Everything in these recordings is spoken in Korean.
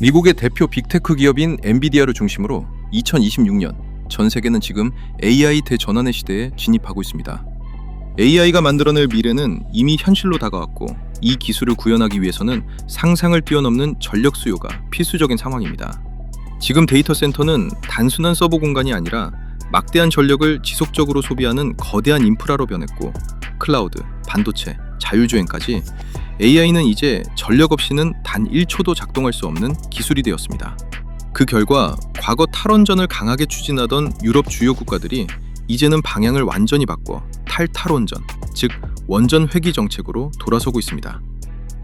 미국의 대표 빅테크 기업인 엔비디아를 중심으로 2026년 전 세계는 지금 AI 대전환의 시대에 진입하고 있습니다. AI가 만들어낼 미래는 이미 현실로 다가왔고, 이 기술을 구현하기 위해서는 상상을 뛰어넘는 전력 수요가 필수적인 상황입니다. 지금 데이터 센터는 단순한 서버 공간이 아니라 막대한 전력을 지속적으로 소비하는 거대한 인프라로 변했고, 클라우드, 반도체, 자율주행까지 AI는 이제 전력 없이는 단 1초도 작동할 수 없는 기술이 되었습니다. 그 결과 과거 탈원전을 강하게 추진하던 유럽 주요 국가들이 이제는 방향을 완전히 바꿔 탈탈원전, 즉 원전 회귀 정책으로 돌아서고 있습니다.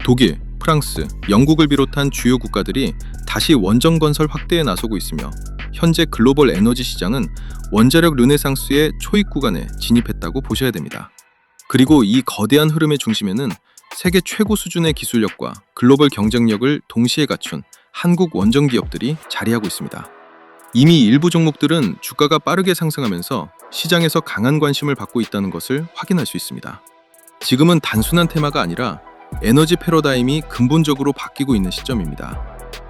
독일, 프랑스, 영국을 비롯한 주요 국가들이 다시 원전 건설 확대에 나서고 있으며, 현재 글로벌 에너지 시장은 원자력 르네상스의 초입 구간에 진입했다고 보셔야 됩니다. 그리고 이 거대한 흐름의 중심에는 세계 최고 수준의 기술력과 글로벌 경쟁력을 동시에 갖춘 한국 원전 기업들이 자리하고 있습니다. 이미 일부 종목들은 주가가 빠르게 상승하면서 시장에서 강한 관심을 받고 있다는 것을 확인할 수 있습니다. 지금은 단순한 테마가 아니라 에너지 패러다임이 근본적으로 바뀌고 있는 시점입니다.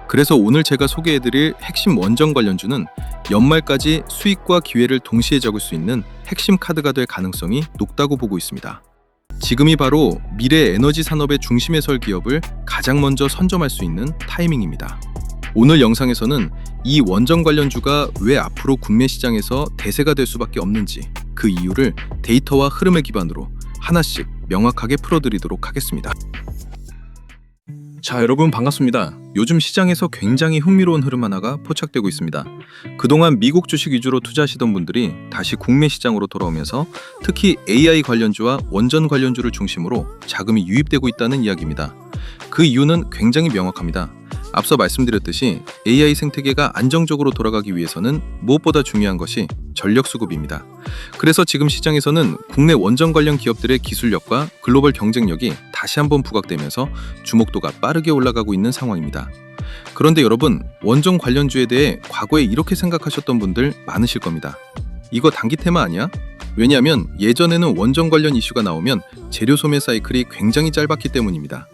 그래서 오늘 제가 소개해드릴 핵심 원전 관련주는 연말까지 수익과 기회를 동시에 적을 수 있는 핵심 카드가 될 가능성이 높다고 보고 있습니다. 지금이 바로 미래 에너지 산업의 중심에 설 기업을 가장 먼저 선점할 수 있는 타이밍입니다. 오늘 영상에서는 이 원전 관련주가 왜 앞으로 국내 시장에서 대세가 될 수밖에 없는지, 그 이유를 데이터와 흐름을 기반으로 하나씩 명확하게 풀어드리도록 하겠습니다. 자, 여러분 반갑습니다. 요즘 시장에서 굉장히 흥미로운 흐름 하나가 포착되고 있습니다. 그동안 미국 주식 위주로 투자하시던 분들이 다시 국내 시장으로 돌아오면서 특히 AI 관련주와 원전 관련주를 중심으로 자금이 유입되고 있다는 이야기입니다. 그 이유는 굉장히 명확합니다. 앞서 말씀드렸듯이 AI 생태계가 안정적으로 돌아가기 위해서는 무엇보다 중요한 것이 전력 수급입니다. 그래서 지금 시장에서는 국내 원전 관련 기업들의 기술력과 글로벌 경쟁력이 다시 한번 부각되면서 주목도가 빠르게 올라가고 있는 상황입니다. 그런데 여러분, 원전 관련주에 대해 과거에 이렇게 생각하셨던 분들 많으실 겁니다. 이거 단기 테마 아니야? 왜냐하면 예전에는 원전 관련 이슈가 나오면 재료 소매 사이클이 굉장히 짧았기 때문입니다.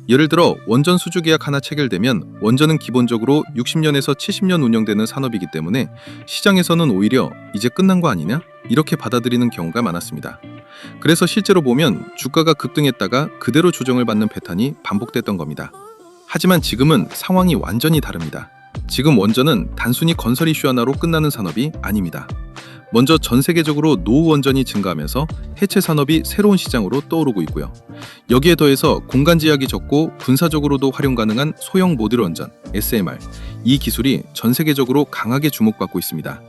예를 들어 원전 수주 계약 하나 체결되면 원전은 기본적으로 60년에서 70년 운영되는 산업이기 때문에 시장에서는 오히려 이제 끝난 거 아니냐? 이렇게 받아들이는 경우가 많았습니다. 그래서 실제로 보면 주가가 급등했다가 그대로 조정을 받는 패턴이 반복됐던 겁니다. 하지만 지금은 상황이 완전히 다릅니다. 지금 원전은 단순히 건설 이슈 하나로 끝나는 산업이 아닙니다. 먼저 전 세계적으로 노후 원전이 증가하면서 해체 산업이 새로운 시장으로 떠오르고 있고요. 여기에 더해서 공간 제약이 적고 군사적으로도 활용 가능한 소형 모듈 원전, SMR, 이 기술이 전 세계적으로 강하게 주목받고 있습니다.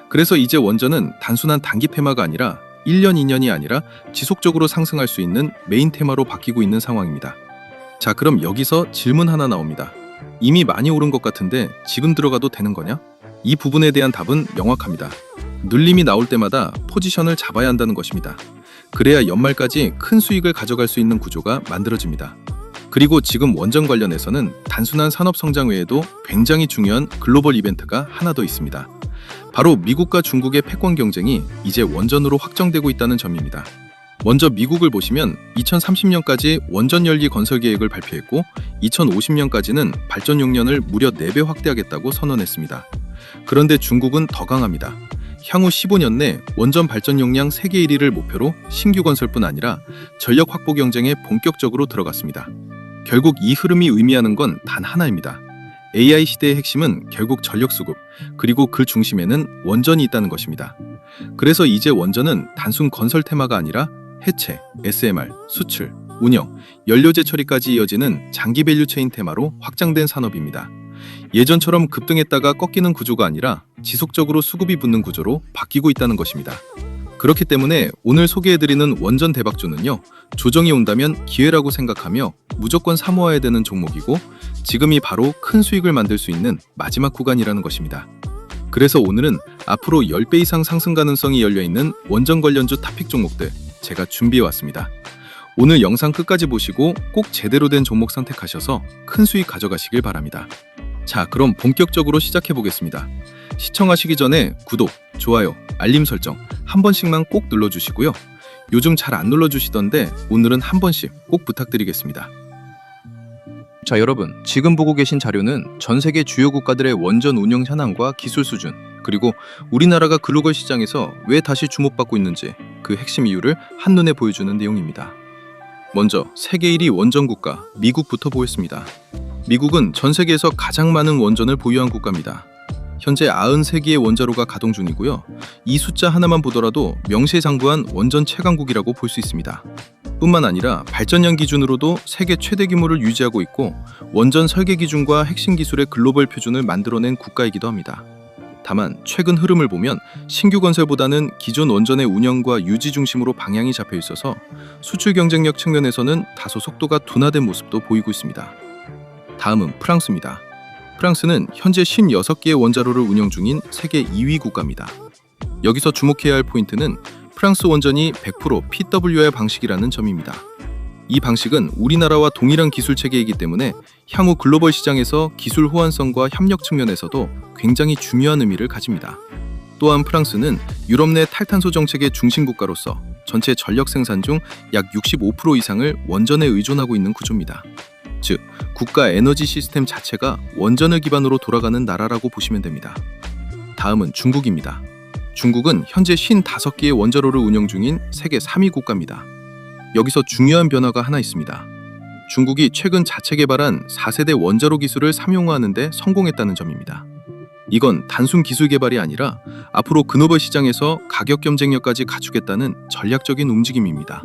그래서 이제 원전은 단순한 단기 테마가 아니라 1년, 2년이 아니라 지속적으로 상승할 수 있는 메인 테마로 바뀌고 있는 상황입니다. 자, 그럼 여기서 질문 하나 나옵니다. 이미 많이 오른 것 같은데 지금 들어가도 되는 거냐? 이 부분에 대한 답은 명확합니다. 눌림이 나올 때마다 포지션을 잡아야 한다는 것입니다. 그래야 연말까지 큰 수익을 가져갈 수 있는 구조가 만들어집니다. 그리고 지금 원전 관련해서는 단순한 산업 성장 외에도 굉장히 중요한 글로벌 이벤트가 하나 더 있습니다. 바로 미국과 중국의 패권 경쟁이 이제 원전으로 확정되고 있다는 점입니다. 먼저 미국을 보시면 2030년까지 원전 연리 건설 계획을 발표했고, 2050년까지는 발전 용량을 무려 4배 확대하겠다고 선언했습니다. 그런데 중국은 더 강합니다. 향후 15년 내 원전 발전 용량 세계 1위를 목표로 신규 건설뿐 아니라 전력 확보 경쟁에 본격적으로 들어갔습니다. 결국 이 흐름이 의미하는 건 단 하나입니다. AI 시대의 핵심은 결국 전력 수급, 그리고 그 중심에는 원전이 있다는 것입니다. 그래서 이제 원전은 단순 건설 테마가 아니라 해체, SMR, 수출, 운영, 연료제 처리까지 이어지는 장기 밸류체인 테마로 확장된 산업입니다. 예전처럼 급등했다가 꺾이는 구조가 아니라 지속적으로 수급이 붙는 구조로 바뀌고 있다는 것입니다. 그렇기 때문에 오늘 소개해드리는 원전 대박주는요, 조정이 온다면 기회라고 생각하며 무조건 사모아야 되는 종목이고, 지금이 바로 큰 수익을 만들 수 있는 마지막 구간이라는 것입니다. 그래서 오늘은 앞으로 10배 이상 상승 가능성이 열려있는 원전 관련주 탑픽 종목들 제가 준비해왔습니다. 오늘 영상 끝까지 보시고 꼭 제대로 된 종목 선택하셔서 큰 수익 가져가시길 바랍니다. 자, 그럼 본격적으로 시작해 보겠습니다. 시청하시기 전에 구독, 좋아요, 알림 설정 한 번씩만 꼭 눌러주시고요. 요즘 잘 안 눌러주시던데 오늘은 한 번씩 꼭 부탁드리겠습니다. 자, 여러분, 지금 보고 계신 자료는 전 세계 주요 국가들의 원전 운영 현황과 기술 수준, 그리고 우리나라가 글로벌 시장에서 왜 다시 주목받고 있는지 그 핵심 이유를 한눈에 보여주는 내용입니다. 먼저 세계 1위 원전 국가 미국부터 보겠습니다. 미국은 전 세계에서 가장 많은 원전을 보유한 국가입니다. 현재 93개의 원자로가 가동 중이고요. 이 숫자 하나만 보더라도 명실상부한 원전 최강국이라고 볼 수 있습니다. 뿐만 아니라 발전량 기준으로도 세계 최대 규모를 유지하고 있고 원전 설계 기준과 핵심 기술의 글로벌 표준을 만들어낸 국가이기도 합니다. 다만 최근 흐름을 보면 신규 건설보다는 기존 원전의 운영과 유지 중심으로 방향이 잡혀 있어서 수출 경쟁력 측면에서는 다소 속도가 둔화된 모습도 보이고 있습니다. 다음은 프랑스입니다. 프랑스는 현재 56개의 원자로를 운영 중인 세계 2위 국가입니다. 여기서 주목해야 할 포인트는 프랑스 원전이 100% PWR 방식이라는 점입니다. 이 방식은 우리나라와 동일한 기술 체계이기 때문에 향후 글로벌 시장에서 기술 호환성과 협력 측면에서도 굉장히 중요한 의미를 가집니다. 또한 프랑스는 유럽 내 탈탄소 정책의 중심 국가로서 전체 전력 생산 중 약 65% 이상을 원전에 의존하고 있는 구조입니다. 즉, 국가 에너지 시스템 자체가 원전을 기반으로 돌아가는 나라라고 보시면 됩니다. 다음은 중국입니다. 중국은 현재 55개의 원자로를 운영 중인 세계 3위 국가입니다. 여기서 중요한 변화가 하나 있습니다. 중국이 최근 자체 개발한 4세대 원자로 기술을 상용화하는 데 성공했다는 점입니다. 이건 단순 기술 개발이 아니라 앞으로 글로벌 시장에서 가격 경쟁력까지 갖추겠다는 전략적인 움직임입니다.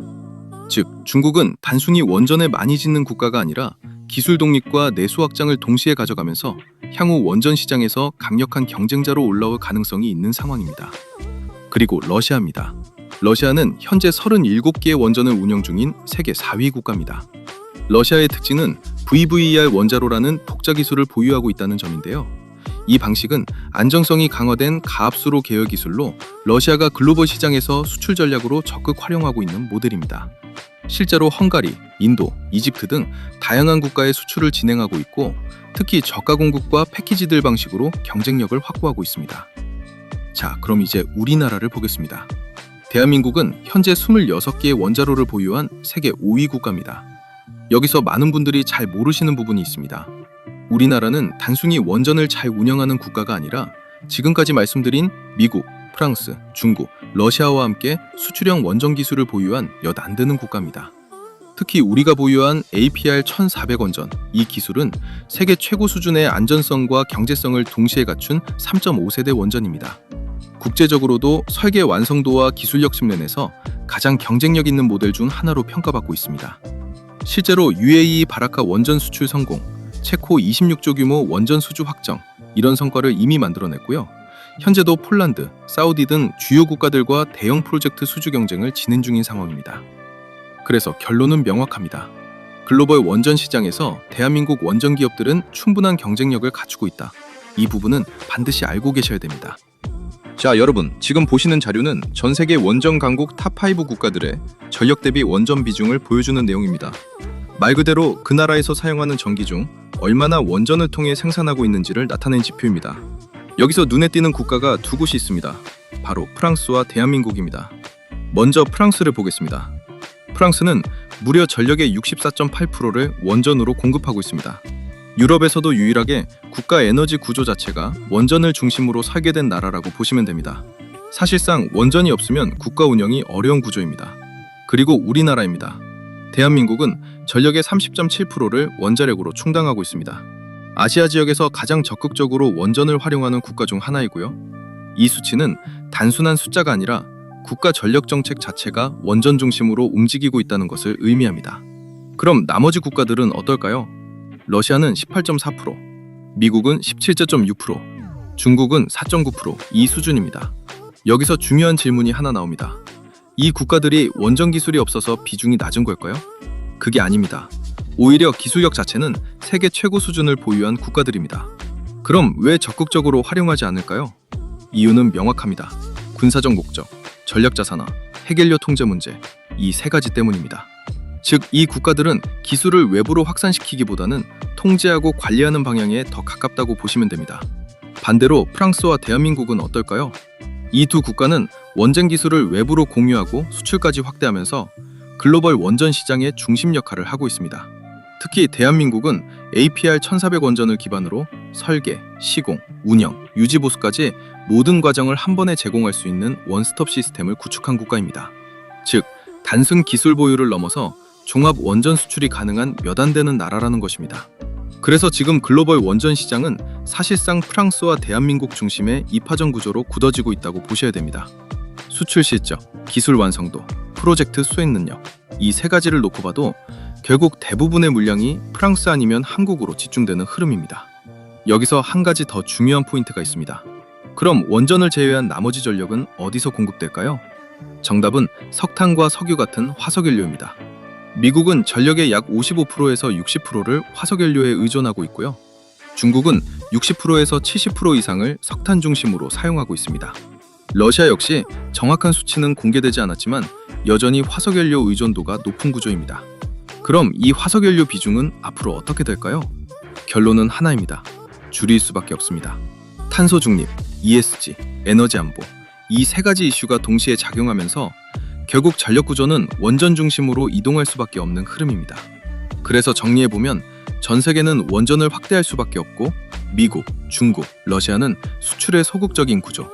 즉, 중국은 단순히 원전을 많이 짓는 국가가 아니라 기술 독립과 내수 확장을 동시에 가져가면서 향후 원전 시장에서 강력한 경쟁자로 올라올 가능성이 있는 상황입니다. 그리고 러시아입니다. 러시아는 현재 37개의 원전을 운영 중인 세계 4위 국가입니다. 러시아의 특징은 VVER 원자로라는 독자 기술을 보유하고 있다는 점인데요. 이 방식은 안정성이 강화된 가압수로 계열 기술로 러시아가 글로벌 시장에서 수출 전략으로 적극 활용하고 있는 모델입니다. 실제로 헝가리, 인도, 이집트 등 다양한 국가에 수출을 진행하고 있고 특히 저가 공급과 패키지들 방식으로 경쟁력을 확보하고 있습니다. 자, 그럼 이제 우리나라를 보겠습니다. 대한민국은 현재 26개의 원자로를 보유한 세계 5위 국가입니다. 여기서 많은 분들이 잘 모르시는 부분이 있습니다. 우리나라는 단순히 원전을 잘 운영하는 국가가 아니라 지금까지 말씀드린 미국, 프랑스, 중국, 러시아와 함께 수출형 원전 기술을 보유한 몇 안 되는 국가입니다. 특히 우리가 보유한 APR 1400 원전, 이 기술은 세계 최고 수준의 안전성과 경제성을 동시에 갖춘 3.5세대 원전입니다. 국제적으로도 설계 완성도와 기술력 측면에서 가장 경쟁력 있는 모델 중 하나로 평가받고 있습니다. 실제로 UAE 바라카 원전 수출 성공, 체코 26조 규모 원전 수주 확정, 이런 성과를 이미 만들어냈고요. 현재도 폴란드, 사우디 등 주요 국가들과 대형 프로젝트 수주 경쟁을 진행 중인 상황입니다. 그래서 결론은 명확합니다. 글로벌 원전 시장에서 대한민국 원전 기업들은 충분한 경쟁력을 갖추고 있다. 이 부분은 반드시 알고 계셔야 됩니다. 자, 여러분, 지금 보시는 자료는 전 세계 원전 강국 탑5 국가들의 전력 대비 원전 비중을 보여주는 내용입니다. 말 그대로 그 나라에서 사용하는 전기 중 얼마나 원전을 통해 생산하고 있는지를 나타낸 지표입니다. 여기서 눈에 띄는 국가가 두 곳이 있습니다. 바로 프랑스와 대한민국입니다. 먼저 프랑스를 보겠습니다. 프랑스는 무려 전력의 64.8%를 원전으로 공급하고 있습니다. 유럽에서도 유일하게 국가 에너지 구조 자체가 원전을 중심으로 설계된 나라라고 보시면 됩니다. 사실상 원전이 없으면 국가 운영이 어려운 구조입니다. 그리고 우리나라입니다. 대한민국은 전력의 30.7%를 원자력으로 충당하고 있습니다. 아시아 지역에서 가장 적극적으로 원전을 활용하는 국가 중 하나이고요. 이 수치는 단순한 숫자가 아니라 국가 전력 정책 자체가 원전 중심으로 움직이고 있다는 것을 의미합니다. 그럼 나머지 국가들은 어떨까요? 러시아는 18.4%, 미국은 17.6%, 중국은 4.9%, 이 수준입니다. 여기서 중요한 질문이 하나 나옵니다. 이 국가들이 원전 기술이 없어서 비중이 낮은 걸까요? 그게 아닙니다. 오히려 기술력 자체는 세계 최고 수준을 보유한 국가들입니다. 그럼 왜 적극적으로 활용하지 않을까요? 이유는 명확합니다. 군사적 목적, 전력 자산화, 해결료 통제 문제, 이 세 가지 때문입니다. 즉, 이 국가들은 기술을 외부로 확산시키기보다는 통제하고 관리하는 방향에 더 가깝다고 보시면 됩니다. 반대로 프랑스와 대한민국은 어떨까요? 이 두 국가는 원전 기술을 외부로 공유하고 수출까지 확대하면서 글로벌 원전 시장의 중심 역할을 하고 있습니다. 특히 대한민국은 APR 1400 원전을 기반으로 설계, 시공, 운영, 유지 보수까지 모든 과정을 한 번에 제공할 수 있는 원스톱 시스템을 구축한 국가입니다. 즉, 단순 기술 보유를 넘어서 종합 원전 수출이 가능한 몇 안 되는 나라라는 것입니다. 그래서 지금 글로벌 원전 시장은 사실상 프랑스와 대한민국 중심의 이파전 구조로 굳어지고 있다고 보셔야 됩니다. 수출 실적, 기술 완성도, 프로젝트 수행 능력, 이 세 가지를 놓고 봐도 결국 대부분의 물량이 프랑스 아니면 한국으로 집중되는 흐름입니다. 여기서 한 가지 더 중요한 포인트가 있습니다. 그럼 원전을 제외한 나머지 전력은 어디서 공급될까요? 정답은 석탄과 석유 같은 화석연료입니다. 미국은 전력의 약 55%에서 60%를 화석연료에 의존하고 있고요. 중국은 60%에서 70% 이상을 석탄 중심으로 사용하고 있습니다. 러시아 역시 정확한 수치는 공개되지 않았지만 여전히 화석연료 의존도가 높은 구조입니다. 그럼 이 화석연료 비중은 앞으로 어떻게 될까요? 결론은 하나입니다. 줄일 수밖에 없습니다. 탄소 중립, ESG, 에너지 안보, 이 세 가지 이슈가 동시에 작용하면서 결국 전력 구조는 원전 중심으로 이동할 수밖에 없는 흐름입니다. 그래서 정리해보면 전 세계는 원전을 확대할 수밖에 없고 미국, 중국, 러시아는 수출의 소극적인 구조,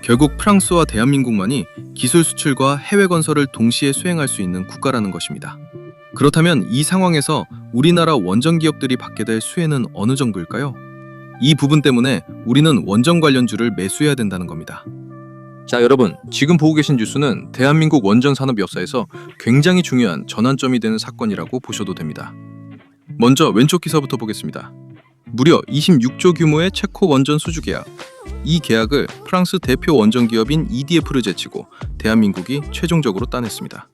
결국 프랑스와 대한민국만이 기술 수출과 해외 건설을 동시에 수행할 수 있는 국가라는 것입니다. 그렇다면 이 상황에서 우리나라 원전 기업들이 받게 될 수혜는 어느 정도일까요? 이 부분 때문에 우리는 원전 관련주를 매수해야 된다는 겁니다. 자, 여러분, 지금 보고 계신 뉴스는 대한민국 원전 산업 역사에서 굉장히 중요한 전환점이 되는 사건이라고 보셔도 됩니다. 먼저 왼쪽 기사부터 보겠습니다. 무려 26조 규모의 체코 원전 수주 계약. 이 계약을 프랑스 대표 원전 기업인 EDF를 제치고 대한민국이 최종적으로 따냈습니다.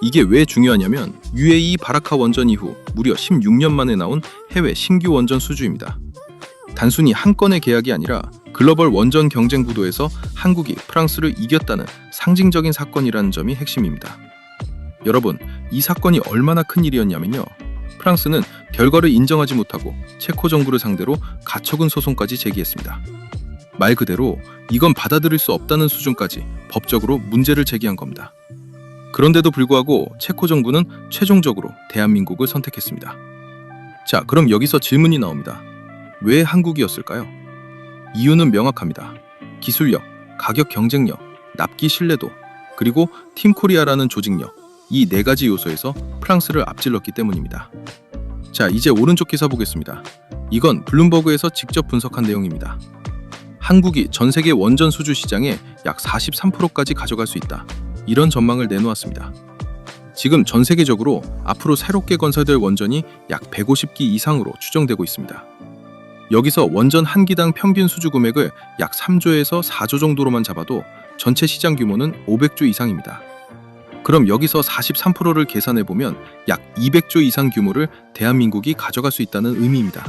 이게 왜 중요하냐면 UAE 바라카 원전 이후 무려 16년 만에 나온 해외 신규 원전 수주입니다. 단순히 한 건의 계약이 아니라 글로벌 원전 경쟁 구도에서 한국이 프랑스를 이겼다는 상징적인 사건이라는 점이 핵심입니다. 여러분, 이 사건이 얼마나 큰 일이었냐면요. 프랑스는 결과를 인정하지 못하고 체코 정부를 상대로 가처분 소송까지 제기했습니다. 말 그대로 이건 받아들일 수 없다는 수준까지 법적으로 문제를 제기한 겁니다. 그런데도 불구하고 체코 정부는 최종적으로 대한민국을 선택했습니다. 자, 그럼 여기서 질문이 나옵니다. 왜 한국이었을까요? 이유는 명확합니다. 기술력, 가격 경쟁력, 납기 신뢰도, 그리고 팀코리아라는 조직력, 이 네 가지 요소에서 프랑스를 앞질렀기 때문입니다. 자, 이제 오른쪽 기사 보겠습니다. 이건 블룸버그에서 직접 분석한 내용입니다. 한국이 전 세계 원전 수주 시장의 약 43%까지 가져갈 수 있다. 이런 전망을 내놓았습니다. 지금 전 세계적으로 앞으로 새롭게 건설될 원전이 약 150기 이상으로 추정되고 있습니다. 여기서 원전 한 기당 평균 수주 금액을 약 3조에서 4조 정도로만 잡아도 전체 시장 규모는 500조 이상입니다. 그럼 여기서 43%를 계산해보면 약 200조 이상 규모를 대한민국이 가져갈 수 있다는 의미입니다.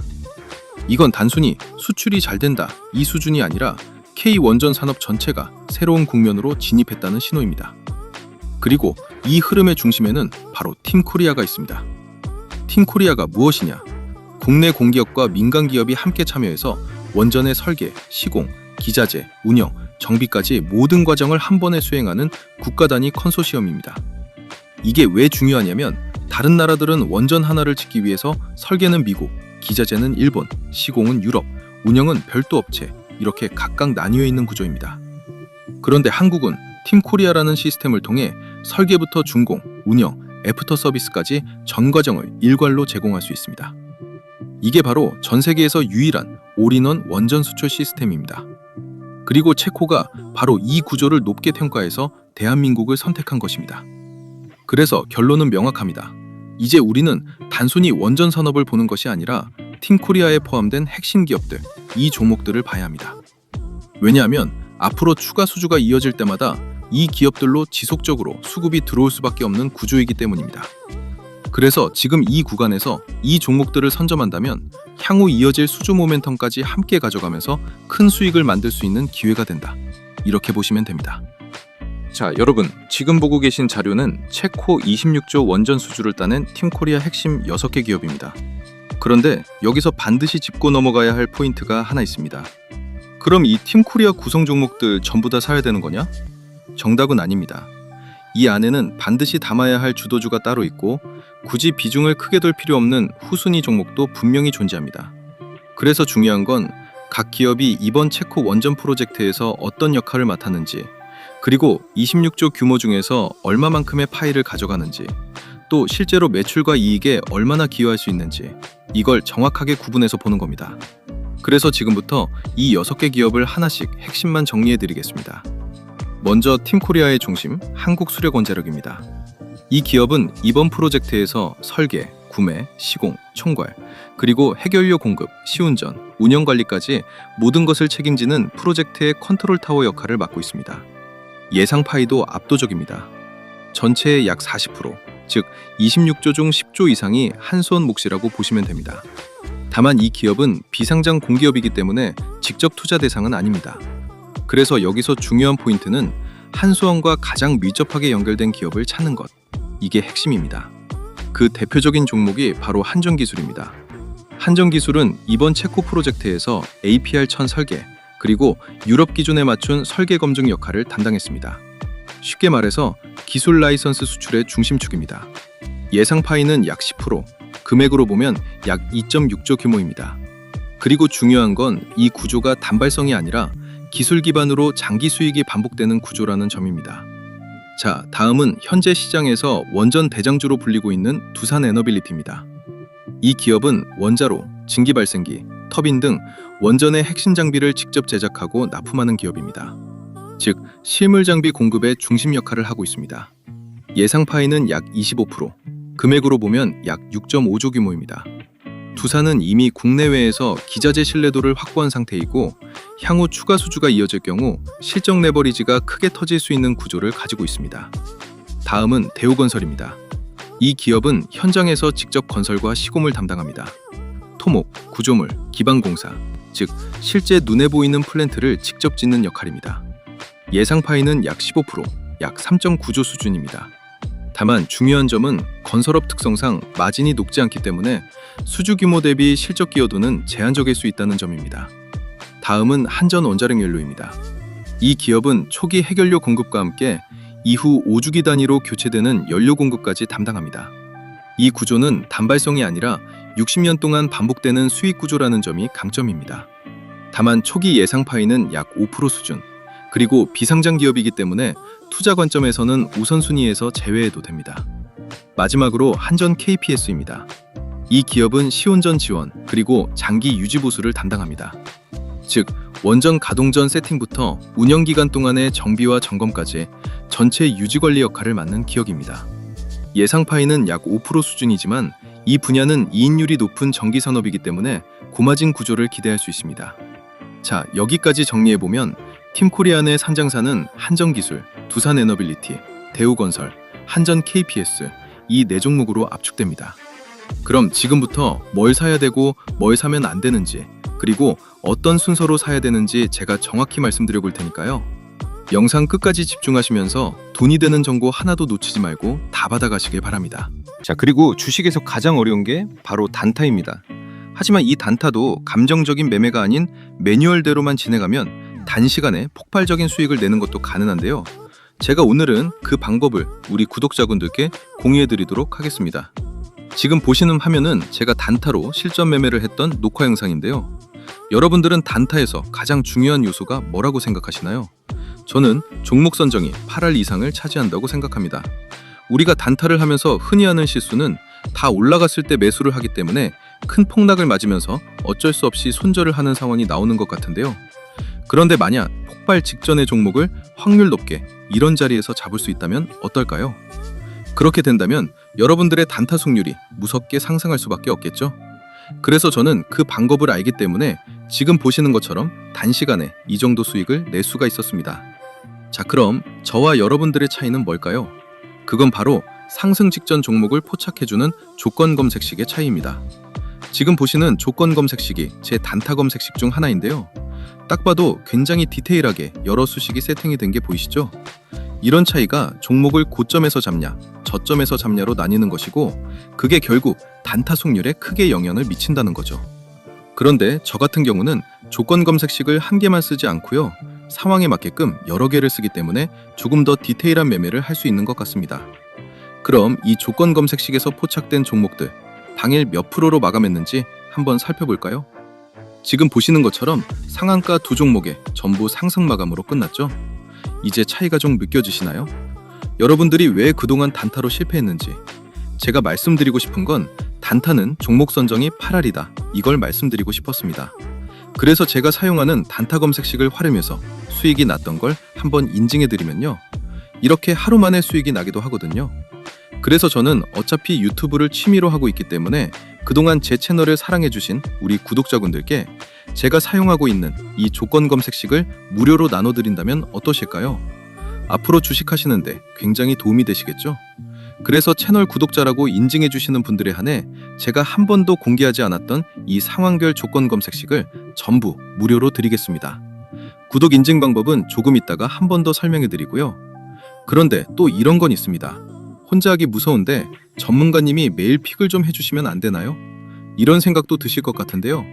이건 단순히 수출이 잘 된다 이 수준이 아니라 K원전 산업 전체가 새로운 국면으로 진입했다는 신호입니다. 그리고 이 흐름의 중심에는 바로 팀코리아가 있습니다. 팀코리아가 무엇이냐? 국내 공기업과 민간 기업이 함께 참여해서 원전의 설계, 시공, 기자재, 운영, 정비까지 모든 과정을 한 번에 수행하는 국가 단위 컨소시엄입니다. 이게 왜 중요하냐면 다른 나라들은 원전 하나를 짓기 위해서 설계는 미국, 기자재는 일본, 시공은 유럽, 운영은 별도 업체, 이렇게 각각 나뉘어 있는 구조입니다. 그런데 한국은 팀코리아라는 시스템을 통해 설계부터 준공, 운영, 애프터 서비스까지 전 과정을 일괄로 제공할 수 있습니다. 이게 바로 전 세계에서 유일한 올인원 원전 수출 시스템입니다. 그리고 체코가 바로 이 구조를 높게 평가해서 대한민국을 선택한 것입니다. 그래서 결론은 명확합니다. 이제 우리는 단순히 원전 산업을 보는 것이 아니라 팀코리아에 포함된 핵심 기업들, 이 종목들을 봐야 합니다. 왜냐하면 앞으로 추가 수주가 이어질 때마다 이 기업들로 지속적으로 수급이 들어올 수밖에 없는 구조이기 때문입니다. 그래서 지금 이 구간에서 이 종목들을 선점한다면 향후 이어질 수주 모멘텀까지 함께 가져가면서 큰 수익을 만들 수 있는 기회가 된다. 이렇게 보시면 됩니다. 자, 여러분, 지금 보고 계신 자료는 체코 26조 원전 수주를 따낸 팀코리아 핵심 6개 기업입니다. 그런데 여기서 반드시 짚고 넘어가야 할 포인트가 하나 있습니다. 그럼 이 팀코리아 구성 종목들 전부 다 사야 되는 거냐? 정답은 아닙니다. 이 안에는 반드시 담아야 할 주도주가 따로 있고 굳이 비중을 크게 둘 필요 없는 후순위 종목도 분명히 존재합니다. 그래서 중요한 건 각 기업이 이번 체코 원전 프로젝트에서 어떤 역할을 맡았는지, 그리고 26조 규모 중에서 얼마만큼의 파이를 가져가는지, 또 실제로 매출과 이익에 얼마나 기여할 수 있는지, 이걸 정확하게 구분해서 보는 겁니다. 그래서 지금부터 이 6개 기업을 하나씩 핵심만 정리해드리겠습니다. 먼저 팀코리아의 중심, 한국수력원자력입니다. 이 기업은 이번 프로젝트에서 설계, 구매, 시공, 총괄, 그리고 해결료 공급, 시운전, 운영 관리까지 모든 것을 책임지는 프로젝트의 컨트롤 타워 역할을 맡고 있습니다. 예상 파이도 압도적입니다. 전체의 약 40%, 즉 26조 중 10조 이상이 한수원 몫이라고 보시면 됩니다. 다만 이 기업은 비상장 공기업이기 때문에 직접 투자 대상은 아닙니다. 그래서 여기서 중요한 포인트는 한수원과 가장 밀접하게 연결된 기업을 찾는 것, 이게 핵심입니다. 그 대표적인 종목이 바로 한전기술입니다. 한전기술은 이번 체코 프로젝트에서 APR1000 설계, 그리고 유럽 기준에 맞춘 설계 검증 역할을 담당했습니다. 쉽게 말해서 기술 라이선스 수출의 중심축입니다. 예상 파이는 약 10%, 금액으로 보면 약 2.6조 규모입니다. 그리고 중요한 건 이 구조가 단발성이 아니라 기술 기반으로 장기 수익이 반복되는 구조라는 점입니다. 자, 다음은 현재 시장에서 원전 대장주로 불리고 있는 두산에너빌리티입니다. 이 기업은 원자로, 증기발생기, 터빈 등 원전의 핵심 장비를 직접 제작하고 납품하는 기업입니다. 즉, 실물 장비 공급의 중심 역할을 하고 있습니다. 예상 파이는 약 25%, 금액으로 보면 약 6.5조 규모입니다. 두산은 이미 국내외에서 기자재 신뢰도를 확보한 상태이고 향후 추가 수주가 이어질 경우 실적 레버리지가 크게 터질 수 있는 구조를 가지고 있습니다. 다음은 대우건설입니다. 이 기업은 현장에서 직접 건설과 시공을 담당합니다. 토목, 구조물, 기반공사, 즉 실제 눈에 보이는 플랜트를 직접 짓는 역할입니다. 예상 파이는 약 15%, 약 3.9조 수준입니다. 다만 중요한 점은 건설업 특성상 마진이 높지 않기 때문에 수주 규모 대비 실적 기여도는 제한적일 수 있다는 점입니다. 다음은 한전원자력연료입니다. 이 기업은 초기 해결료 공급과 함께 이후 5주기 단위로 교체되는 연료 공급까지 담당합니다. 이 구조는 단발성이 아니라 60년 동안 반복되는 수익 구조라는 점이 강점입니다. 다만 초기 예상 파이는 약 5% 수준, 그리고 비상장 기업이기 때문에 투자 관점에서는 우선순위에서 제외해도 됩니다. 마지막으로 한전 KPS입니다. 이 기업은 시운전 지원, 그리고 장기 유지 보수를 담당합니다. 즉, 원전 가동 전 세팅부터 운영 기간 동안의 정비와 점검까지 전체 유지 관리 역할을 맡는 기업입니다. 예상 파이는 약 5% 수준이지만 이 분야는 이익률이 높은 전기 산업이기 때문에 고마진 구조를 기대할 수 있습니다. 자, 여기까지 정리해보면 팀코리아 내 상장사는 한전기술, 두산에너빌리티, 대우건설, 한전 KPS 이 4종목으로 압축됩니다. 그럼 지금부터 뭘 사야 되고 뭘 사면 안 되는지, 그리고 어떤 순서로 사야 되는지 제가 정확히 말씀드려 볼 테니까요. 영상 끝까지 집중하시면서 돈이 되는 정보 하나도 놓치지 말고 다 받아가시길 바랍니다. 자, 그리고 주식에서 가장 어려운 게 바로 단타입니다. 하지만 이 단타도 감정적인 매매가 아닌 매뉴얼대로만 진행하면 단시간에 폭발적인 수익을 내는 것도 가능한데요. 제가 오늘은 그 방법을 우리 구독자분들께 공유해드리도록 하겠습니다. 지금 보시는 화면은 제가 단타로 실전 매매를 했던 녹화 영상인데요. 여러분들은 단타에서 가장 중요한 요소가 뭐라고 생각하시나요? 저는 종목 선정이 8할 이상을 차지한다고 생각합니다. 우리가 단타를 하면서 흔히 하는 실수는 다 올라갔을 때 매수를 하기 때문에 큰 폭락을 맞으면서 어쩔 수 없이 손절을 하는 상황이 나오는 것 같은데요. 그런데 만약 폭발 직전의 종목을 확률 높게 이런 자리에서 잡을 수 있다면 어떨까요? 그렇게 된다면 여러분들의 단타 승률이 무섭게 상승할 수밖에 없겠죠? 그래서 저는 그 방법을 알기 때문에 지금 보시는 것처럼 단시간에 이 정도 수익을 낼 수가 있었습니다. 자, 그럼 저와 여러분들의 차이는 뭘까요? 그건 바로 상승 직전 종목을 포착해주는 조건 검색식의 차이입니다. 지금 보시는 조건 검색식이 제 단타 검색식 중 하나인데요. 딱 봐도 굉장히 디테일하게 여러 수식이 세팅이 된 게 보이시죠? 이런 차이가 종목을 고점에서 잡냐, 저점에서 잡냐로 나뉘는 것이고 그게 결국 단타 승률에 크게 영향을 미친다는 거죠. 그런데 저 같은 경우는 조건 검색식을 한 개만 쓰지 않고요. 상황에 맞게끔 여러 개를 쓰기 때문에 조금 더 디테일한 매매를 할 수 있는 것 같습니다. 그럼 이 조건 검색식에서 포착된 종목들 당일 몇 프로로 마감했는지 한번 살펴볼까요? 지금 보시는 것처럼 상한가 두 종목에 전부 상승 마감으로 끝났죠? 이제 차이가 좀 느껴지시나요? 여러분들이 왜 그동안 단타로 실패했는지 제가 말씀드리고 싶은 건 단타는 종목 선정이 8알이다 이걸 말씀드리고 싶었습니다. 그래서 제가 사용하는 단타 검색식을 활용해서 수익이 났던 걸 한번 인증해드리면요, 이렇게 하루 만에 수익이 나기도 하거든요. 그래서 저는 어차피 유튜브를 취미로 하고 있기 때문에 그동안 제 채널을 사랑해주신 우리 구독자분들께 제가 사용하고 있는 이 조건 검색식을 무료로 나눠드린다면 어떠실까요? 앞으로 주식하시는데 굉장히 도움이 되시겠죠? 그래서 채널 구독자라고 인증해주시는 분들에 한해 제가 한 번도 공개하지 않았던 이 상황별 조건 검색식을 전부 무료로 드리겠습니다. 구독 인증 방법은 조금 있다가 한 번 더 설명해드리고요. 그런데 또 이런 건 있습니다. 혼자 하기 무서운데 전문가님이 매일 픽을 좀 해주시면 안 되나요? 이런 생각도 드실 것 같은데요.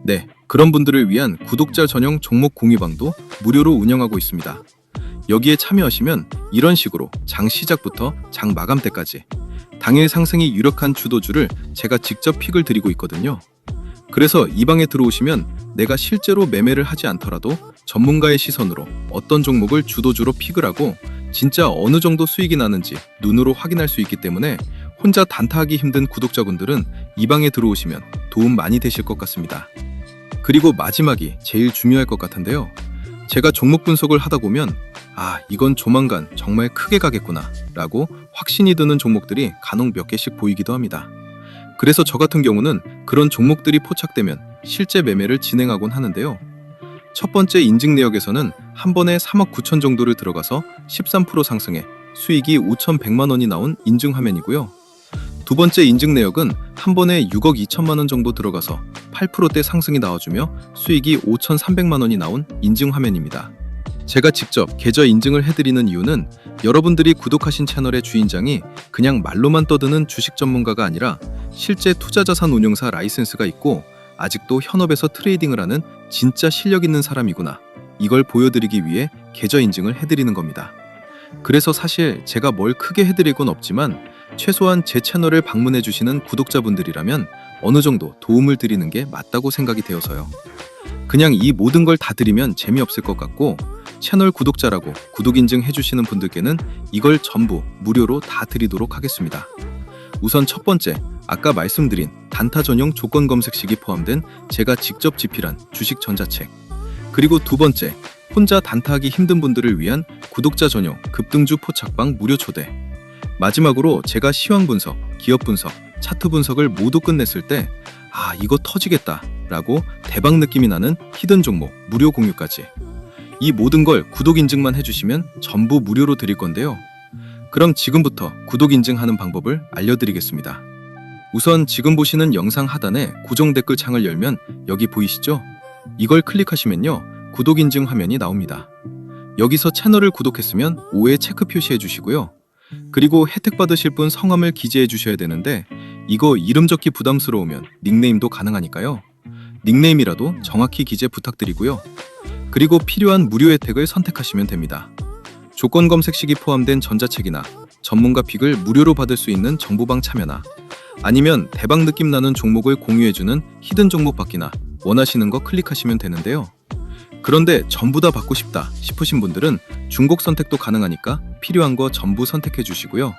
네, 그런 분들을 위한 구독자 전용 종목 공유방도 무료로 운영하고 있습니다. 여기에 참여하시면 이런 식으로 장 시작부터 장 마감 때까지 당일 상승이 유력한 주도주를 제가 직접 픽을 드리고 있거든요. 그래서 이 방에 들어오시면 내가 실제로 매매를 하지 않더라도 전문가의 시선으로 어떤 종목을 주도주로 픽을 하고 진짜 어느 정도 수익이 나는지 눈으로 확인할 수 있기 때문에 혼자 단타하기 힘든 구독자분들은 이 방에 들어오시면 도움 많이 되실 것 같습니다. 그리고 마지막이 제일 중요할 것 같은데요. 제가 종목 분석을 하다 보면 이건 조만간 정말 크게 가겠구나 라고 확신이 드는 종목들이 간혹 몇 개씩 보이기도 합니다. 그래서 저 같은 경우는 그런 종목들이 포착되면 실제 매매를 진행하곤 하는데요. 첫 번째 인증 내역에서는 한 번에 3억 9천 정도를 들어가서 13% 상승해 수익이 5,100만 원이 나온 인증 화면이고요. 두 번째 인증 내역은 한 번에 6억 2천만 원 정도 들어가서 8%대 상승이 나와주며 수익이 5,300만 원이 나온 인증 화면입니다. 제가 직접 계좌 인증을 해드리는 이유는 여러분들이 구독하신 채널의 주인장이 그냥 말로만 떠드는 주식 전문가가 아니라 실제 투자자산 운용사 라이센스가 있고 아직도 현업에서 트레이딩을 하는 진짜 실력 있는 사람이구나, 이걸 보여드리기 위해 계좌 인증을 해드리는 겁니다. 그래서 사실 제가 뭘 크게 해드릴 건 없지만 최소한 제 채널을 방문해 주시는 구독자분들이라면 어느 정도 도움을 드리는 게 맞다고 생각이 되어서요. 그냥 이 모든 걸 다 드리면 재미없을 것 같고 채널 구독자라고 구독 인증 해주시는 분들께는 이걸 전부 무료로 다 드리도록 하겠습니다. 우선 첫 번째, 아까 말씀드린 단타 전용 조건 검색식이 포함된 제가 직접 집필한 주식 전자책, 그리고 두 번째, 혼자 단타하기 힘든 분들을 위한 구독자 전용 급등주 포착방 무료 초대, 마지막으로 제가 시황 분석, 기업 분석, 차트 분석을 모두 끝냈을 때 이거 터지겠다 라고 대박 느낌이 나는 히든 종목 무료 공유까지, 이 모든 걸 구독 인증만 해주시면 전부 무료로 드릴 건데요. 그럼 지금부터 구독 인증하는 방법을 알려드리겠습니다. 우선 지금 보시는 영상 하단에 고정 댓글 창을 열면 여기 보이시죠? 이걸 클릭하시면요, 구독 인증 화면이 나옵니다. 여기서 채널을 구독했으면 5에 체크 표시해 주시고요. 그리고 혜택 받으실 분 성함을 기재해 주셔야 되는데 이거 이름 적기 부담스러우면 닉네임도 가능하니까요. 닉네임이라도 정확히 기재 부탁드리고요. 그리고 필요한 무료 혜택을 선택하시면 됩니다. 조건 검색식이 포함된 전자책이나 전문가 픽을 무료로 받을 수 있는 정보방 참여나 아니면 대박 느낌 나는 종목을 공유해주는 히든 종목 받기나 원하시는 거 클릭하시면 되는데요. 그런데 전부 다 받고 싶다 싶으신 분들은 중복 선택도 가능하니까 필요한 거 전부 선택해 주시고요.